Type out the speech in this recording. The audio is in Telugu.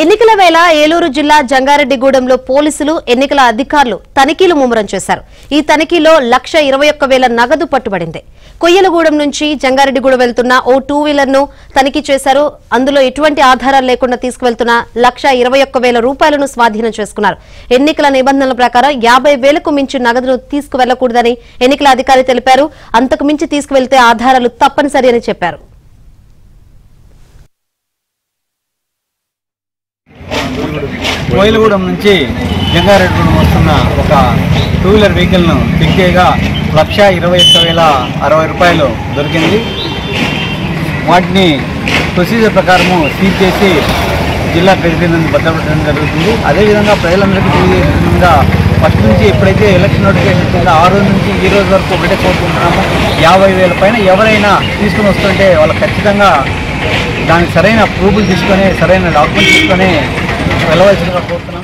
ఎన్నికల వేళ ఏలూరు జిల్లా జంగారెడ్డిగూడెంలో పోలీసులు ఎన్నికల అధికారులు తనిఖీలు ముమ్మరం చేశారు. ఈ తనిఖీలో 1,21,000 నగదు పట్టుబడింది. కొయ్యలగూడెం నుంచి జంగారెడ్డిగూడెం వెళ్తున్న ఓ 2 వీలర్ను తనిఖీ చేశారు. అందులో ఎటువంటి ఆధారాలు లేకుండా తీసుకువెళ్తున్న 1,21,000 రూపాయలను స్వాధీనం చేసుకున్నారు. ఎన్నికల నిబంధనల ప్రకారం 50,000కు మించి నగదును తీసుకువెళ్లకూడదని ఎన్నికల అధికారి తెలిపారు. అంతకు మించి తీసుకువెళ్తే ఆధారాలు తప్పనిసరి అని చెప్పారు. కోయిలగూడెం నుంచి జంగారెడ్డిగూడెం వస్తున్న ఒక 2 వీలర్ వెహికల్ను చెక్ చేయగా 1,21,060 రూపాయలు దొరికింది. వాటిని ప్రొసీజర్ ప్రకారము సీజ్ చేసి జిల్లా ట్రెజరీ నుండి భద్రపరచడం జరుగుతుంది. అదేవిధంగా ప్రజలందరికీ తెలియజేస్తుండగా ఫస్ట్ నుంచి ఎప్పుడైతే ఎలక్షన్ నోటిఫికేషన్ ఉంటుందో ఆ రోజు నుంచి ఈ రోజు వరకు ఒకటే కోరుకుంటున్నాము. 50,000 పైన ఎవరైనా తీసుకుని వస్తుంటే వాళ్ళకి ఖచ్చితంగా దానికి సరైన ప్రూఫ్లు తీసుకొని సరైన డాక్యుమెంట్స్ తీసుకొని వెళ్ళవలసిందిగా కోరుతున్నాం.